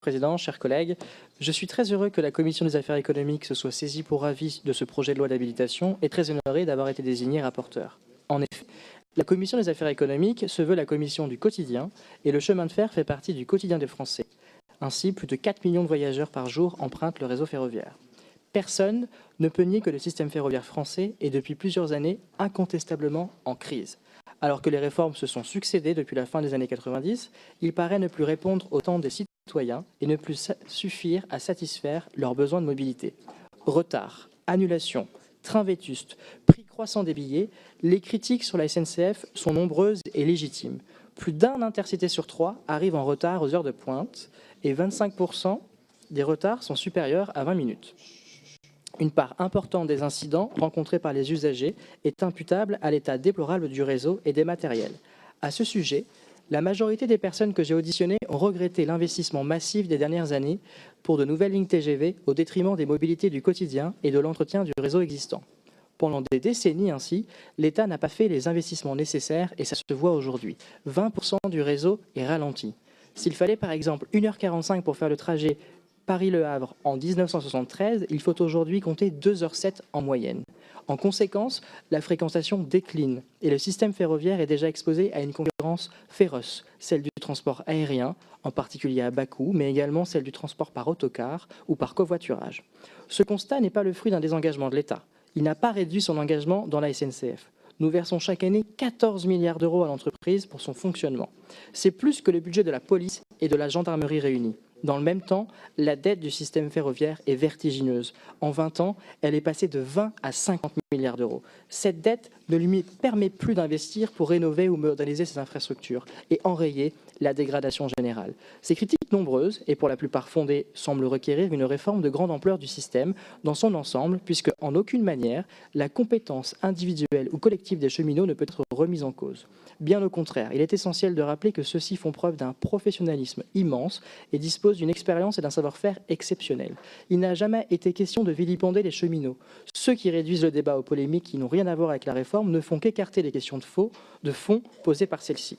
Président, chers collègues, je suis très heureux que la Commission des affaires économiques se soit saisie pour avis de ce projet de loi d'habilitation et très honoré d'avoir été désigné rapporteur. En effet, la Commission des affaires économiques se veut la commission du quotidien et le chemin de fer fait partie du quotidien des Français. Ainsi, plus de 4 millions de voyageurs par jour empruntent le réseau ferroviaire. Personne ne peut nier que le système ferroviaire français est depuis plusieurs années incontestablement en crise. Alors que les réformes se sont succédées depuis la fin des années 90, il paraît ne plus répondre aux attentes des citoyens et ne plus suffire à satisfaire leurs besoins de mobilité. Retard, annulation, train vétuste, prix croissant des billets, les critiques sur la SNCF sont nombreuses et légitimes. Plus d'un intercité sur 3 arrive en retard aux heures de pointe et 25% des retards sont supérieurs à 20 minutes. Une part importante des incidents rencontrés par les usagers est imputable à l'état déplorable du réseau et des matériels. À ce sujet, la majorité des personnes que j'ai auditionnées ont regretté l'investissement massif des dernières années pour de nouvelles lignes TGV au détriment des mobilités du quotidien et de l'entretien du réseau existant. Pendant des décennies ainsi, l'État n'a pas fait les investissements nécessaires et ça se voit aujourd'hui. 20% du réseau est ralenti. S'il fallait par exemple 1h45 pour faire le trajet Paris-Le Havre en 1973, il faut aujourd'hui compter 2h07 en moyenne. En conséquence, la fréquentation décline et le système ferroviaire est déjà exposé à une concurrence féroce, celle du transport aérien, en particulier à bas coût, mais également celle du transport par autocar ou par covoiturage. Ce constat n'est pas le fruit d'un désengagement de l'État. Il n'a pas réduit son engagement dans la SNCF. Nous versons chaque année 14 milliards d'euros à l'entreprise pour son fonctionnement. C'est plus que le budget de la police et de la gendarmerie réunis. Dans le même temps, la dette du système ferroviaire est vertigineuse. En 20 ans, elle est passée de 20 à 50 milliards d'euros. Cette dette ne lui permet plus d'investir pour rénover ou moderniser ses infrastructures et enrayer la dégradation générale. Ces critiques nombreuses, et pour la plupart fondées, semblent requérir une réforme de grande ampleur du système dans son ensemble, puisque en aucune manière, la compétence individuelle ou collective des cheminots ne peut être remise en cause. Bien au contraire, il est essentiel de rappeler que ceux-ci font preuve d'un professionnalisme immense et disposent d'une expérience et d'un savoir-faire exceptionnel. Il n'a jamais été question de vilipender les cheminots. Ceux qui réduisent le débat aux polémiques qui n'ont rien à voir avec la réforme ne font qu'écarter les questions de fond posées par celle-ci.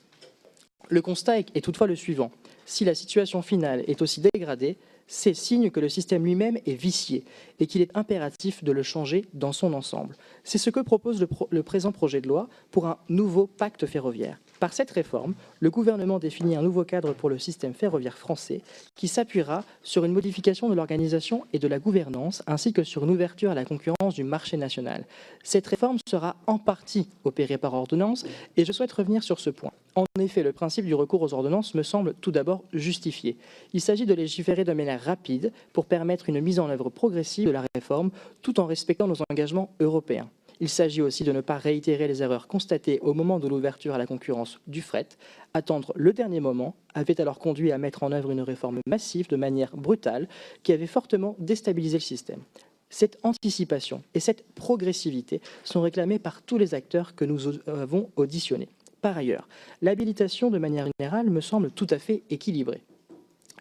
Le constat est toutefois le suivant. Si la situation finale est aussi dégradée, c'est signe que le système lui-même est vicié et qu'il est impératif de le changer dans son ensemble. C'est ce que propose le présent projet de loi pour un nouveau pacte ferroviaire. Par cette réforme, le gouvernement définit un nouveau cadre pour le système ferroviaire français qui s'appuiera sur une modification de l'organisation et de la gouvernance ainsi que sur une ouverture à la concurrence du marché national. Cette réforme sera en partie opérée par ordonnance et je souhaite revenir sur ce point. En effet, le principe du recours aux ordonnances me semble tout d'abord justifié. Il s'agit de légiférer de manière rapide pour permettre une mise en œuvre progressive de la réforme tout en respectant nos engagements européens. Il s'agit aussi de ne pas réitérer les erreurs constatées au moment de l'ouverture à la concurrence du fret. Attendre le dernier moment avait alors conduit à mettre en œuvre une réforme massive de manière brutale qui avait fortement déstabilisé le système. Cette anticipation et cette progressivité sont réclamées par tous les acteurs que nous avons auditionnés. Par ailleurs, l'habilitation de manière générale me semble tout à fait équilibrée.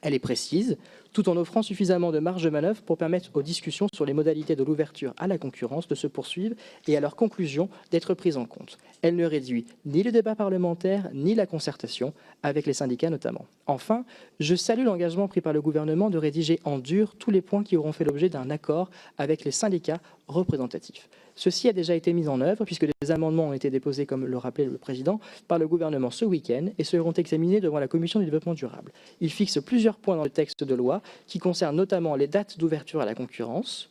Elle est précise, tout en offrant suffisamment de marge de manœuvre pour permettre aux discussions sur les modalités de l'ouverture à la concurrence de se poursuivre et à leur conclusion d'être prises en compte. Elle ne réduit ni le débat parlementaire, ni la concertation, avec les syndicats notamment. Enfin, je salue l'engagement pris par le gouvernement de rédiger en dur tous les points qui auront fait l'objet d'un accord avec les syndicats représentatifs. Ceci a déjà été mis en œuvre puisque des amendements ont été déposés, comme le rappelait le Président, par le gouvernement ce week-end et seront examinés devant la Commission du développement durable. Il fixe plusieurs points dans le texte de loi qui concernent notamment les dates d'ouverture à la concurrence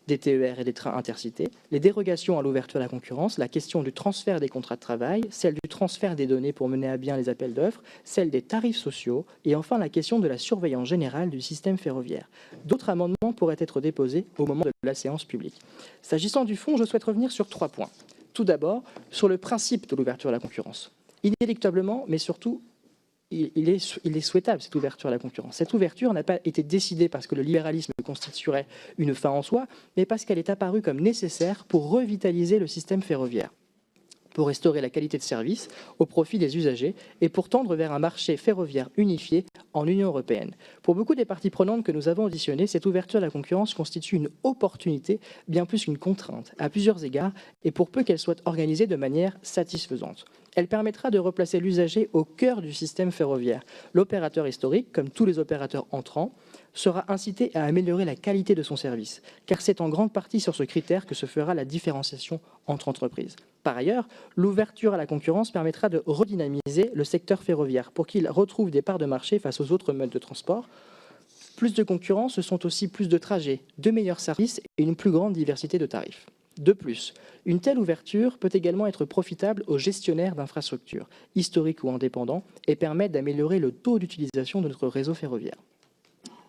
des TER et des trains intercités, les dérogations à l'ouverture à la concurrence, la question du transfert des contrats de travail, celle du transfert des données pour mener à bien les appels d'offres, celle des tarifs sociaux et enfin la question de la surveillance générale du système ferroviaire. D'autres amendements pourraient être déposés au moment de la séance publique. S'agissant du fond, je souhaite revenir sur 3 points. Tout d'abord, sur le principe de l'ouverture à la concurrence. Inéluctablement, mais surtout, il est souhaitable, cette ouverture à la concurrence. Cette ouverture n'a pas été décidée parce que le libéralisme constituerait une fin en soi, mais parce qu'elle est apparue comme nécessaire pour revitaliser le système ferroviaire, pour restaurer la qualité de service au profit des usagers et pour tendre vers un marché ferroviaire unifié en Union européenne. Pour beaucoup des parties prenantes que nous avons auditionnées, cette ouverture à la concurrence constitue une opportunité bien plus qu'une contrainte, à plusieurs égards, et pour peu qu'elle soit organisée de manière satisfaisante. Elle permettra de replacer l'usager au cœur du système ferroviaire. L'opérateur historique, comme tous les opérateurs entrants, sera incité à améliorer la qualité de son service, car c'est en grande partie sur ce critère que se fera la différenciation entre entreprises. Par ailleurs, l'ouverture à la concurrence permettra de redynamiser le secteur ferroviaire pour qu'il retrouve des parts de marché face aux autres modes de transport. Plus de concurrence, ce sont aussi plus de trajets, de meilleurs services et une plus grande diversité de tarifs. De plus, une telle ouverture peut également être profitable aux gestionnaires d'infrastructures, historiques ou indépendants, et permettre d'améliorer le taux d'utilisation de notre réseau ferroviaire.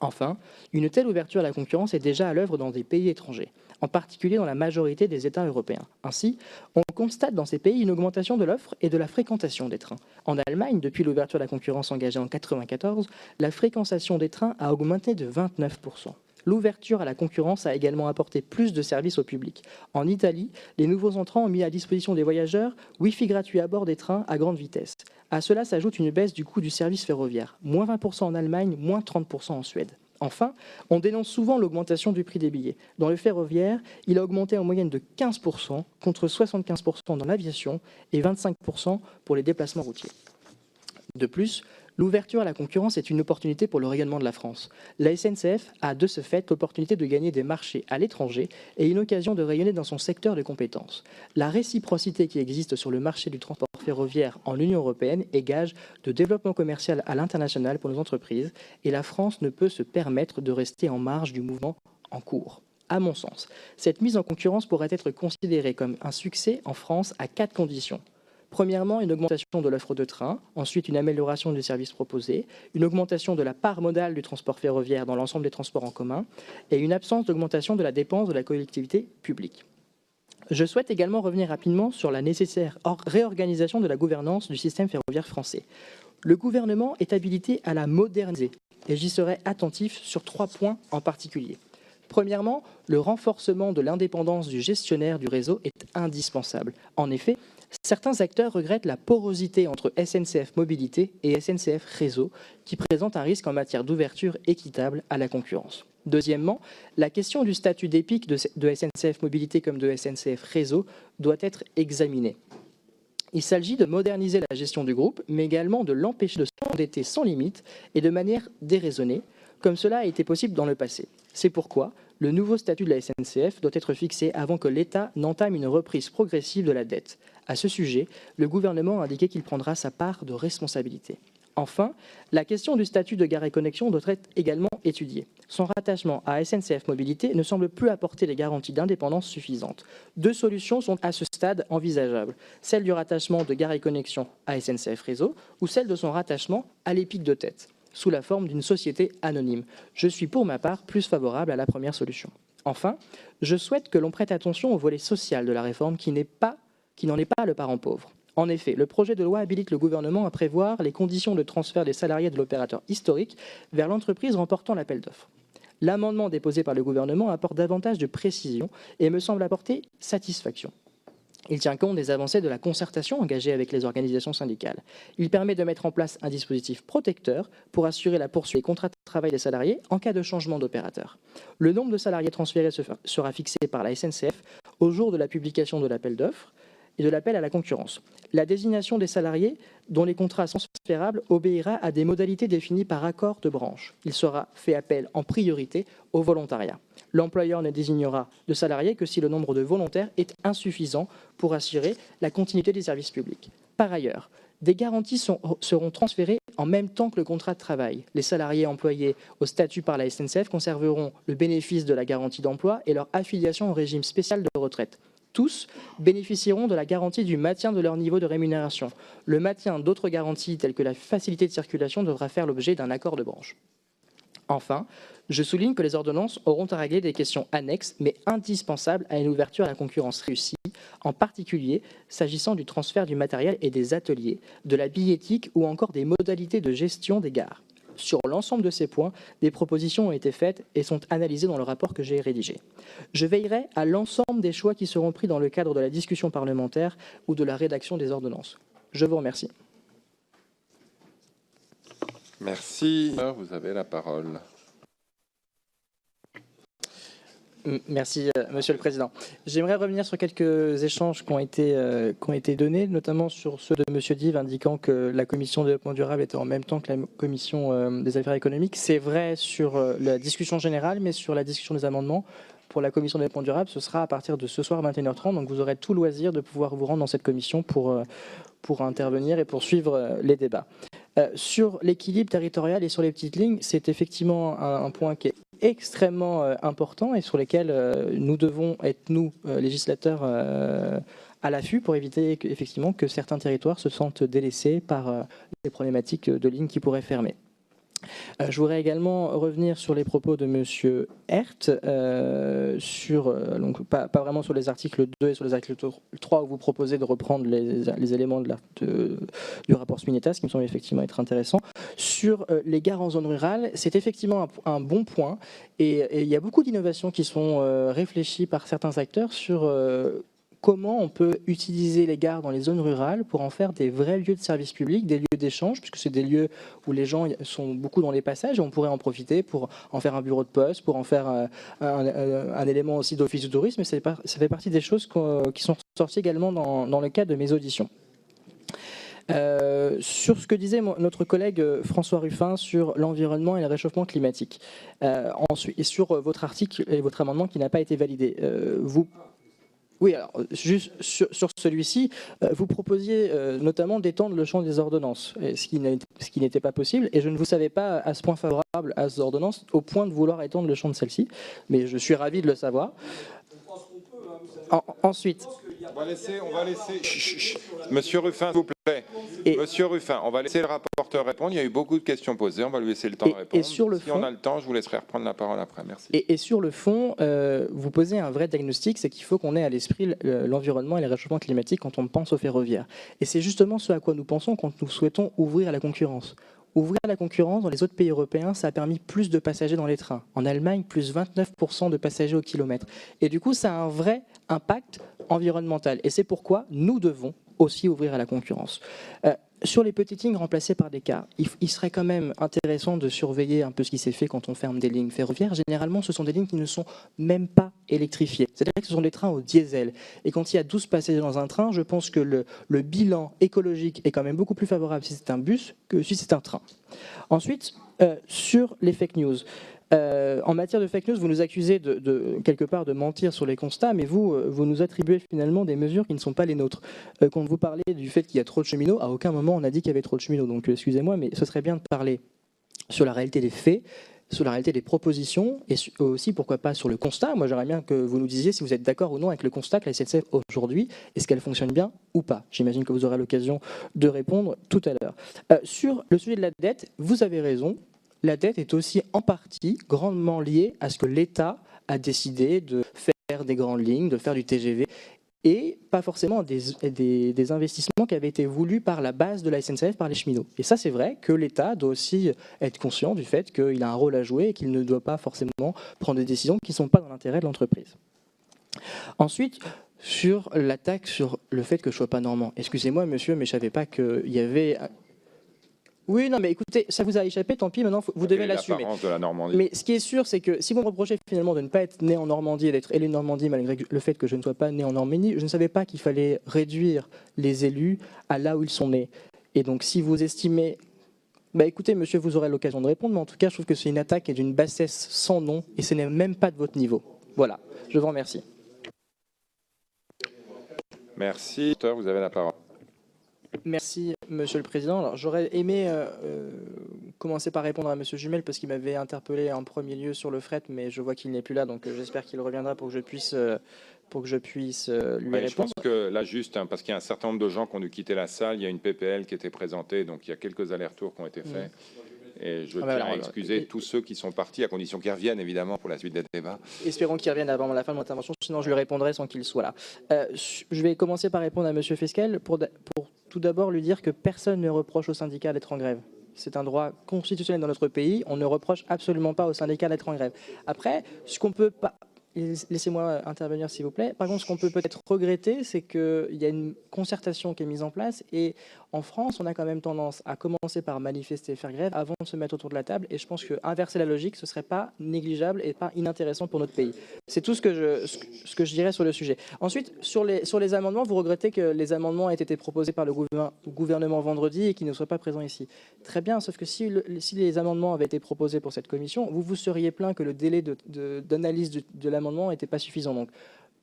Enfin, une telle ouverture à la concurrence est déjà à l'œuvre dans des pays étrangers, en particulier dans la majorité des États européens. Ainsi, on constate dans ces pays une augmentation de l'offre et de la fréquentation des trains. En Allemagne, depuis l'ouverture à la concurrence engagée en 1994, la fréquentation des trains a augmenté de 29%. L'ouverture à la concurrence a également apporté plus de services au public. En Italie, les nouveaux entrants ont mis à disposition des voyageurs Wi-Fi gratuit à bord des trains à grande vitesse. À cela s'ajoute une baisse du coût du service ferroviaire, moins 20% en Allemagne, moins 30% en Suède. Enfin, on dénonce souvent l'augmentation du prix des billets. Dans le ferroviaire, il a augmenté en moyenne de 15%, contre 75% dans l'aviation et 25% pour les déplacements routiers. De plus, l'ouverture à la concurrence est une opportunité pour le rayonnement de la France. La SNCF a de ce fait l'opportunité de gagner des marchés à l'étranger et une occasion de rayonner dans son secteur de compétences. La réciprocité qui existe sur le marché du transport ferroviaire en Union européenne est gage de développement commercial à l'international pour nos entreprises et la France ne peut se permettre de rester en marge du mouvement en cours. À mon sens, cette mise en concurrence pourrait être considérée comme un succès en France à 4 conditions. Premièrement, une augmentation de l'offre de train, ensuite une amélioration des services proposés, une augmentation de la part modale du transport ferroviaire dans l'ensemble des transports en commun et une absence d'augmentation de la dépense de la collectivité publique. Je souhaite également revenir rapidement sur la nécessaire réorganisation de la gouvernance du système ferroviaire français. Le gouvernement est habilité à la moderniser et j'y serai attentif sur 3 points en particulier. Premièrement, le renforcement de l'indépendance du gestionnaire du réseau est indispensable. En effet, certains acteurs regrettent la porosité entre SNCF Mobilité et SNCF Réseau, qui présente un risque en matière d'ouverture équitable à la concurrence. Deuxièmement, la question du statut d'EPIC de SNCF Mobilité comme de SNCF Réseau doit être examinée. Il s'agit de moderniser la gestion du groupe, mais également de l'empêcher de s'endetter sans limite et de manière déraisonnée, comme cela a été possible dans le passé. C'est pourquoi le nouveau statut de la SNCF doit être fixé avant que l'État n'entame une reprise progressive de la dette. À ce sujet, le gouvernement a indiqué qu'il prendra sa part de responsabilité. Enfin, la question du statut de Gares & Connexions doit être également étudiée. Son rattachement à SNCF Mobilité ne semble plus apporter les garanties d'indépendance suffisantes. 2 solutions sont à ce stade envisageables. Celle du rattachement de Gares & Connexions à SNCF Réseau ou celle de son rattachement à l'EPIC de tête, sous la forme d'une société anonyme. Je suis pour ma part plus favorable à la première solution. Enfin, je souhaite que l'on prête attention au volet social de la réforme qui n'en est pas le parent pauvre. En effet, le projet de loi habilite le gouvernement à prévoir les conditions de transfert des salariés de l'opérateur historique vers l'entreprise remportant l'appel d'offres. L'amendement déposé par le gouvernement apporte davantage de précision et me semble apporter satisfaction. Il tient compte des avancées de la concertation engagée avec les organisations syndicales. Il permet de mettre en place un dispositif protecteur pour assurer la poursuite des contrats de travail des salariés en cas de changement d'opérateur. Le nombre de salariés transférés sera fixé par la SNCF au jour de la publication de l'appel d'offres et de l'appel à la concurrence. La désignation des salariés dont les contrats sont transférables obéira à des modalités définies par accord de branche. Il sera fait appel en priorité au volontariat. L'employeur ne désignera de salariés que si le nombre de volontaires est insuffisant pour assurer la continuité des services publics. Par ailleurs, des garanties seront transférées en même temps que le contrat de travail. Les salariés employés au statut par la SNCF conserveront le bénéfice de la garantie d'emploi et leur affiliation au régime spécial de retraite. Tous bénéficieront de la garantie du maintien de leur niveau de rémunération. Le maintien d'autres garanties telles que la facilité de circulation devra faire l'objet d'un accord de branche. Enfin, je souligne que les ordonnances auront à régler des questions annexes mais indispensables à une ouverture à la concurrence réussie, en particulier s'agissant du transfert du matériel et des ateliers, de la billettique ou encore des modalités de gestion des gares. Sur l'ensemble de ces points, des propositions ont été faites et sont analysées dans le rapport que j'ai rédigé. Je veillerai à l'ensemble des choix qui seront pris dans le cadre de la discussion parlementaire ou de la rédaction des ordonnances. Je vous remercie. Merci. Vous avez la parole. Merci, Monsieur le Président. J'aimerais revenir sur quelques échanges qui ont été donnés, notamment sur ceux de Monsieur Dive indiquant que la Commission de développement durable était en même temps que la Commission des affaires économiques. C'est vrai sur la discussion générale, mais sur la discussion des amendements, pour la Commission de développement durable, ce sera à partir de ce soir 21h30. Donc vous aurez tout loisir de pouvoir vous rendre dans cette commission pour intervenir et pour suivre les débats. Sur l'équilibre territorial et sur les petites lignes, c'est effectivement un point qui est extrêmement important et sur lesquels nous devons être, nous, législateurs, à l'affût pour éviter effectivement que certains territoires se sentent délaissés par des problématiques de lignes qui pourraient fermer. Je voudrais également revenir sur les propos de M. Herth, donc pas vraiment sur les articles 2 et sur les articles 3 où vous proposez de reprendre les éléments du rapport Spinetta, ce qui me semble effectivement être intéressant. Sur les gares en zone rurale, c'est effectivement un bon point et il y a beaucoup d'innovations qui sont réfléchies par certains acteurs sur comment on peut utiliser les gares dans les zones rurales pour en faire des vrais lieux de service public, des lieux d'échange, puisque c'est des lieux où les gens sont beaucoup dans les passages et on pourrait en profiter pour en faire un bureau de poste, pour en faire un élément aussi d'office du tourisme. Et ça fait partie des choses qui sont sorties également dans le cadre de mes auditions. Sur ce que disait notre collègue François Ruffin sur l'environnement et le réchauffement climatique, ensuite, et sur votre article et votre amendement qui n'a pas été validé, oui, alors juste sur celui-ci, vous proposiez notamment d'étendre le champ des ordonnances, ce qui n'était pas possible, et je ne vous savais pas à ce point favorable à ces ordonnances, au point de vouloir étendre le champ de celle-ci, mais je suis ravi de le savoir. Ensuite... On va laisser... Monsieur Ruffin, s'il vous plaît. Monsieur Ruffin, on va laisser le rapporteur répondre. Il y a eu beaucoup de questions posées. On va lui laisser le temps de répondre. Si on a le temps, je vous laisserai reprendre la parole après. Merci. Et sur le fond, vous posez un vrai diagnostic, c'est qu'il faut qu'on ait à l'esprit l'environnement et le réchauffement climatique quand on pense au ferroviaire. Et c'est justement ce à quoi nous pensons quand nous souhaitons ouvrir à la concurrence. Ouvrir la concurrence dans les autres pays européens, ça a permis plus de passagers dans les trains. En Allemagne, plus 29% de passagers au kilomètre. Et du coup, ça a un vrai impact environnemental. Et c'est pourquoi nous devons aussi ouvrir à la concurrence. Sur les petites lignes remplacées par des cars, il serait quand même intéressant de surveiller un peu ce qui s'est fait quand on ferme des lignes ferroviaires. Généralement, ce sont des lignes qui ne sont même pas électrifiées. C'est-à-dire que ce sont des trains au diesel. Et quand il y a 12 passagers dans un train, je pense que le bilan écologique est quand même beaucoup plus favorable si c'est un bus que si c'est un train. Ensuite, sur les fake news. En matière de fake news, vous nous accusez quelque part de mentir sur les constats, mais vous nous attribuez finalement des mesures qui ne sont pas les nôtres. Quand vous parlez du fait qu'il y a trop de cheminots, à aucun moment on a dit qu'il y avait trop de cheminots. Donc excusez-moi, mais ce serait bien de parler sur la réalité des faits, sur la réalité des propositions, et aussi, pourquoi pas, sur le constat. Moi, j'aimerais bien que vous nous disiez si vous êtes d'accord ou non avec le constat que la SNCF aujourd'hui, est-ce qu'elle fonctionne bien ou pas. J'imagine que vous aurez l'occasion de répondre tout à l'heure. Sur le sujet de la dette, vous avez raison. La dette est aussi en partie grandement liée à ce que l'État a décidé de faire des grandes lignes, de faire du TGV, et pas forcément des investissements qui avaient été voulus par la base de la SNCF, par les cheminots. Et ça, c'est vrai que l'État doit aussi être conscient du fait qu'il a un rôle à jouer et qu'il ne doit pas forcément prendre des décisions qui ne sont pas dans l'intérêt de l'entreprise. Ensuite, sur l'attaque sur le fait que je ne sois pas normand. Excusez-moi, monsieur, mais je ne savais pas qu'il y avait... Oui, non, mais écoutez, ça vous a échappé, tant pis, maintenant vous devez l'assumer. Mais ce qui est sûr, c'est que si vous me reprochez finalement de ne pas être né en Normandie et d'être élu de Normandie, malgré le fait que je ne sois pas né en Normandie, je ne savais pas qu'il fallait réduire les élus à là où ils sont nés. Et donc si vous estimez... Bah écoutez, monsieur, vous aurez l'occasion de répondre, mais en tout cas, je trouve que c'est une attaque et d'une bassesse sans nom, et ce n'est même pas de votre niveau. Voilà, je vous remercie. Merci. Vous avez la parole. Merci, Monsieur le Président. Alors, j'aurais aimé commencer par répondre à Monsieur Jumel parce qu'il m'avait interpellé en premier lieu sur le fret, mais je vois qu'il n'est plus là, donc j'espère qu'il reviendra pour que je puisse lui répondre. Je pense que là, juste, parce qu'il y a un certain nombre de gens qui ont dû quitter la salle, il y a une PPL qui était présentée, donc il y a quelques allers-retours qui ont été faits. Et je tiens à excuser tous ceux qui sont partis, à condition qu'ils reviennent, évidemment, pour la suite des débats. Espérons qu'ils reviennent avant la fin de mon intervention, sinon je lui répondrai sans qu'il soit là. Je vais commencer par répondre à M. Fesquel, pour tout d'abord lui dire que personne ne reproche aux syndicats d'être en grève. C'est un droit constitutionnel dans notre pays, on ne reproche absolument pas aux syndicats d'être en grève. Après, ce qu'on peut pas... Laissez-moi intervenir, s'il vous plaît. Par contre, ce qu'on peut peut-être regretter, c'est qu'il y a une concertation qui est mise en place et En France, on a quand même tendance à commencer par manifester et faire grève avant de se mettre autour de la table. Et je pense qu'inverser la logique, ce ne serait pas négligeable et pas inintéressant pour notre pays. C'est tout ce que je dirais sur le sujet. Ensuite, sur les amendements, vous regrettez que les amendements aient été proposés par le gouvernement vendredi et qu'ils ne soient pas présents ici. Très bien, sauf que si les amendements avaient été proposés pour cette commission, vous vous seriez plaint que le délai d'analyse de l'amendement n'était pas suffisant. Donc,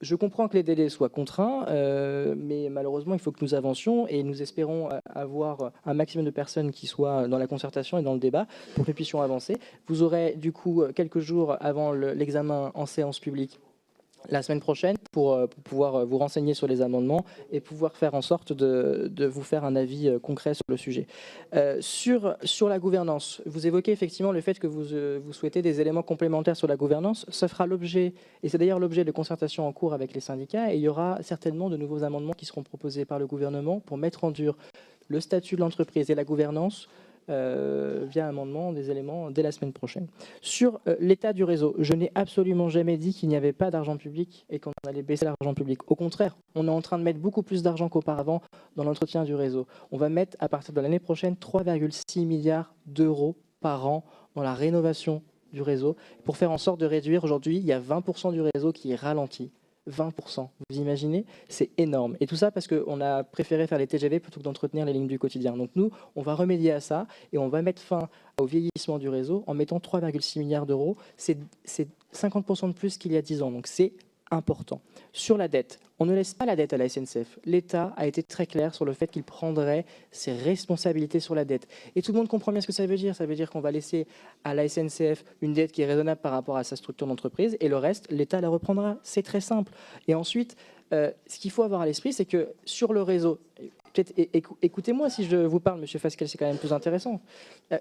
je comprends que les délais soient contraints, mais malheureusement, il faut que nous avancions et nous espérons avoir un maximum de personnes qui soient dans la concertation et dans le débat pour que nous puissions avancer. Vous aurez du coup quelques jours avant l'examen en séance publique la semaine prochaine pour pouvoir vous renseigner sur les amendements et pouvoir faire en sorte de vous faire un avis concret sur le sujet. Sur la gouvernance, vous évoquez effectivement le fait que vous souhaitez des éléments complémentaires sur la gouvernance. Ça fera l'objet, et c'est d'ailleurs l'objet de concertations en cours avec les syndicats, et il y aura certainement de nouveaux amendements qui seront proposés par le gouvernement pour mettre en dur le statut de l'entreprise et la gouvernance via amendement des éléments dès la semaine prochaine. Sur l'état du réseau, je n'ai absolument jamais dit qu'il n'y avait pas d'argent public et qu'on allait baisser l'argent public. Au contraire, on est en train de mettre beaucoup plus d'argent qu'auparavant dans l'entretien du réseau. On va mettre à partir de l'année prochaine 3,6 milliards d'euros par an dans la rénovation du réseau pour faire en sorte de réduire. Aujourd'hui, il y a 20% du réseau qui est ralenti. 20%. Vous imaginez? C'est énorme. Et tout ça parce qu'on a préféré faire les TGV plutôt que d'entretenir les lignes du quotidien. Donc nous, on va remédier à ça et on va mettre fin au vieillissement du réseau en mettant 3,6 milliards d'euros. C'est 50% de plus qu'il y a 10 ans. Donc c'est important. Sur la dette, on ne laisse pas la dette à la SNCF. L'État a été très clair sur le fait qu'il prendrait ses responsabilités sur la dette. Et tout le monde comprend bien ce que ça veut dire. Ça veut dire qu'on va laisser à la SNCF une dette qui est raisonnable par rapport à sa structure d'entreprise et le reste, l'État la reprendra. C'est très simple. Et ensuite, ce qu'il faut avoir à l'esprit, c'est que sur le réseau, peut-être écoutez-moi si je vous parle, Monsieur Fasquelle, c'est quand même plus intéressant.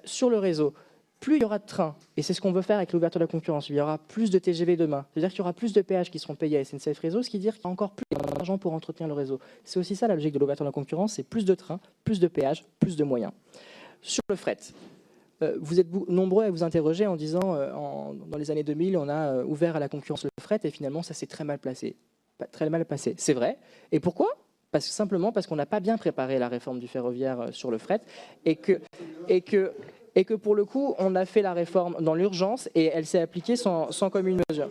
Sur le réseau, plus il y aura de trains, et c'est ce qu'on veut faire avec l'ouverture de la concurrence, il y aura plus de TGV demain, c'est-à-dire qu'il y aura plus de péages qui seront payés à SNCF Réseau, ce qui veut dire qu'il y a encore plus d'argent pour entretenir le réseau. C'est aussi ça la logique de l'ouverture de la concurrence, c'est plus de trains, plus de péages, plus de moyens. Sur le fret, vous êtes nombreux à vous interroger en disant dans les années 2000, on a ouvert à la concurrence le fret et finalement ça s'est très mal passé. C'est vrai. Et pourquoi ? Simplement parce qu'on n'a pas bien préparé la réforme du ferroviaire sur le fret et que pour le coup, on a fait la réforme dans l'urgence et elle s'est appliquée sans commune mesure.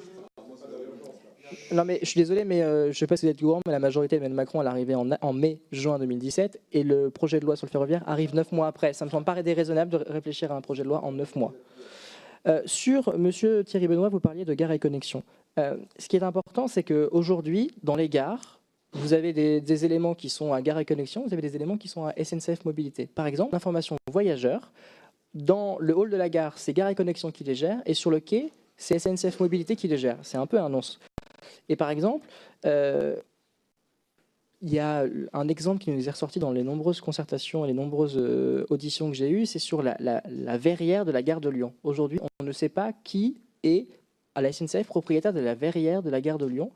Non mais je suis désolé, mais je ne sais pas si vous êtes au courant, mais la majorité de Macron, elle est arrivée en mai-juin 2017 et le projet de loi sur le ferroviaire arrive 9 mois après. Ça me semble pas déraisonnable de réfléchir à un projet de loi en 9 mois. Sur Monsieur Thierry Benoît, vous parliez de Gares et Connexions. Ce qui est important, c'est qu'aujourd'hui, dans les gares, vous avez des éléments qui sont à Gares et Connexions, vous avez des éléments qui sont à SNCF Mobilité. Par exemple, l'information voyageurs, dans le hall de la gare, c'est Gares et Connexions qui les gère, et sur le quai, c'est SNCF Mobilité qui les gère. C'est un peu un nonce. Et par exemple, il y a un exemple qui nous est ressorti dans les nombreuses concertations et les nombreuses auditions que j'ai eues, c'est sur la verrière de la gare de Lyon. Aujourd'hui, on ne sait pas qui est à la SNCF propriétaire de la verrière de la gare de Lyon.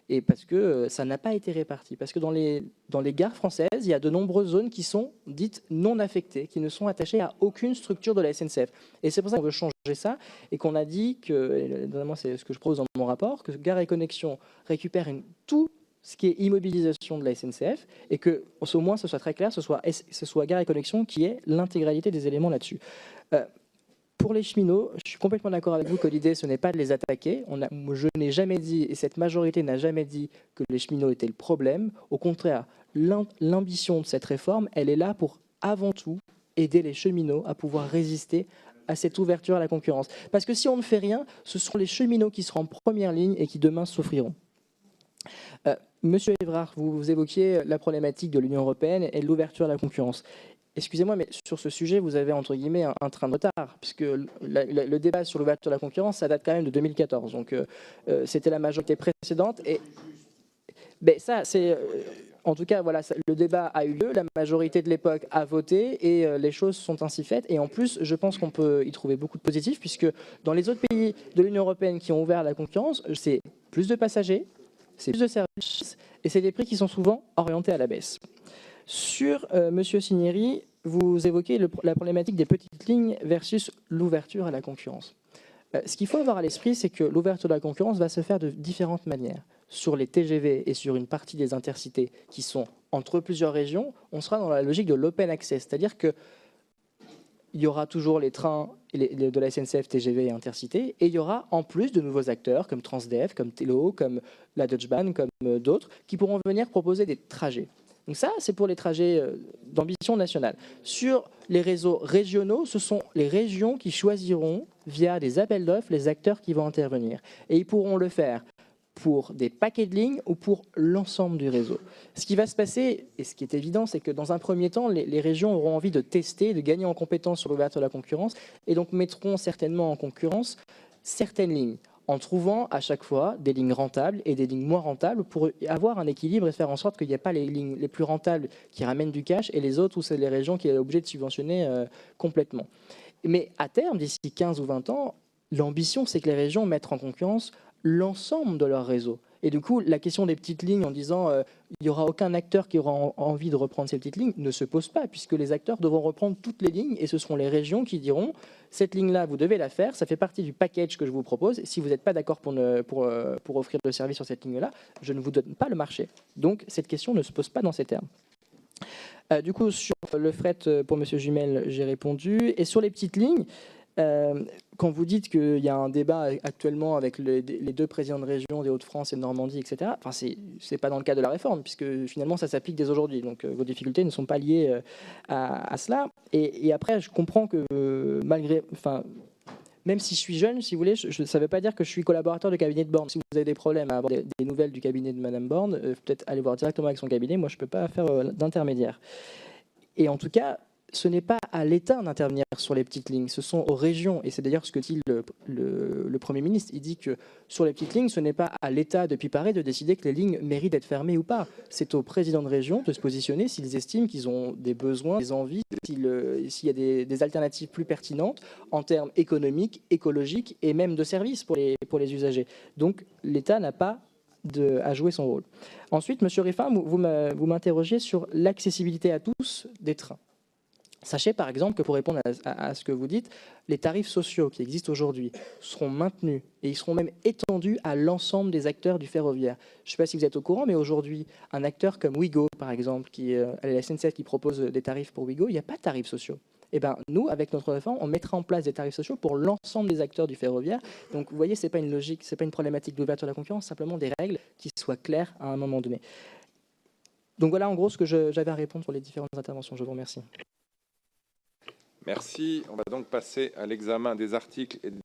Et parce que ça n'a pas été réparti. Parce que dans les gares françaises, il y a de nombreuses zones qui sont dites non affectées, qui ne sont attachées à aucune structure de la SNCF. Et c'est pour ça qu'on veut changer ça et qu'on a dit que, notamment c'est ce que je propose dans mon rapport, que Gares et Connexions récupère tout ce qui est immobilisation de la SNCF et que, au moins, ce soit très clair, ce soit Gares et Connexions qui ait l'intégralité des éléments là-dessus. Pour les cheminots, je suis complètement d'accord avec vous que l'idée, ce n'est pas de les attaquer. Je n'ai jamais dit, et cette majorité n'a jamais dit, que les cheminots étaient le problème. Au contraire, l'ambition de cette réforme, elle est là pour, avant tout, aider les cheminots à pouvoir résister à cette ouverture à la concurrence. Parce que si on ne fait rien, ce sont les cheminots qui seront en première ligne et qui demain souffriront. Monsieur Évrard, vous évoquiez la problématique de l'Union européenne et de l'ouverture à la concurrence. Excusez-moi, mais sur ce sujet, vous avez entre guillemets un train de retard, puisque le débat sur l'ouverture de la concurrence, ça date quand même de 2014. Donc c'était la majorité précédente. Et ben, ça, c'est. En tout cas, voilà, le débat a eu lieu, la majorité de l'époque a voté et les choses sont ainsi faites. Et en plus, je pense qu'on peut y trouver beaucoup de positifs, puisque dans les autres pays de l'Union européenne qui ont ouvert à la concurrence, c'est plus de passagers, c'est plus de services et c'est des prix qui sont souvent orientés à la baisse. Sur Monsieur Cinieri, vous évoquez la problématique des petites lignes versus l'ouverture à la concurrence. Ce qu'il faut avoir à l'esprit, c'est que l'ouverture de la concurrence va se faire de différentes manières. Sur les TGV et sur une partie des intercités qui sont entre plusieurs régions, on sera dans la logique de l'open access, c'est-à-dire que il y aura toujours les trains de la SNCF, TGV et Intercité, et il y aura en plus de nouveaux acteurs comme Transdev, comme Tello, comme la Deutsche Bahn, comme d'autres, qui pourront venir proposer des trajets. Donc ça, c'est pour les trajets d'ambition nationale. Sur les réseaux régionaux, ce sont les régions qui choisiront, via des appels d'offres, les acteurs qui vont intervenir. Et ils pourront le faire pour des paquets de lignes ou pour l'ensemble du réseau. Ce qui va se passer, et ce qui est évident, c'est que dans un premier temps, les régions auront envie de tester, de gagner en compétences sur l'ouverture de la concurrence, et donc mettront certainement en concurrence certaines lignes, en trouvant à chaque fois des lignes rentables et des lignes moins rentables pour avoir un équilibre et faire en sorte qu'il n'y ait pas les lignes les plus rentables qui ramènent du cash et les autres où c'est les régions qui sont obligées de subventionner complètement. Mais à terme, d'ici 15 ou 20 ans, l'ambition, c'est que les régions mettent en concurrence l'ensemble de leur réseau. Et du coup, la question des petites lignes en disant il n'y aura aucun acteur qui aura envie de reprendre ces petites lignes ne se pose pas, puisque les acteurs devront reprendre toutes les lignes et ce seront les régions qui diront cette ligne-là, vous devez la faire, ça fait partie du package que je vous propose. Et si vous n'êtes pas d'accord pour offrir le service sur cette ligne-là, je ne vous donne pas le marché. Donc cette question ne se pose pas dans ces termes. Du coup, sur le fret pour M. Jumel, j'ai répondu. Et sur les petites lignes, quand vous dites qu'il y a un débat actuellement avec les deux présidents de région des Hauts-de-France et de Normandie, etc., enfin, c'est pas dans le cadre de la réforme, puisque finalement ça s'applique dès aujourd'hui. Donc vos difficultés ne sont pas liées à cela. Et après, je comprends que même si je suis jeune, si vous voulez, ça ne veut pas dire que je suis collaborateur du cabinet de Borne. Si vous avez des problèmes à avoir des nouvelles du cabinet de Madame Borne, peut-être aller voir directement avec son cabinet. Moi, je ne peux pas faire d'intermédiaire. Et en tout cas, ce n'est pas à l'État d'intervenir sur les petites lignes, ce sont aux régions. Et c'est d'ailleurs ce que dit le Premier ministre. Il dit que sur les petites lignes, ce n'est pas à l'État depuis Paris de décider que les lignes méritent d'être fermées ou pas. C'est aux présidents de région de se positionner s'ils estiment qu'ils ont des besoins, des envies, s'il y a des alternatives plus pertinentes en termes économiques, écologiques et même de services pour les usagers. Donc l'État n'a pas à jouer son rôle. Ensuite, M. Riffin, vous m'interrogez sur l'accessibilité à tous des trains. Sachez par exemple que pour répondre à ce que vous dites, les tarifs sociaux qui existent aujourd'hui seront maintenus et ils seront même étendus à l'ensemble des acteurs du ferroviaire. Je ne sais pas si vous êtes au courant, mais aujourd'hui, un acteur comme Ouigo, par exemple, qui est la SNCF qui propose des tarifs pour Ouigo, il n'y a pas de tarifs sociaux. Eh bien, nous, avec notre réforme, on mettra en place des tarifs sociaux pour l'ensemble des acteurs du ferroviaire. Donc, vous voyez, ce n'est pas une logique, ce n'est pas une problématique d'ouverture de la concurrence, simplement des règles qui soient claires à un moment donné. Donc voilà en gros ce que j'avais à répondre sur les différentes interventions. Je vous remercie. Merci. On va donc passer à l'examen des articles et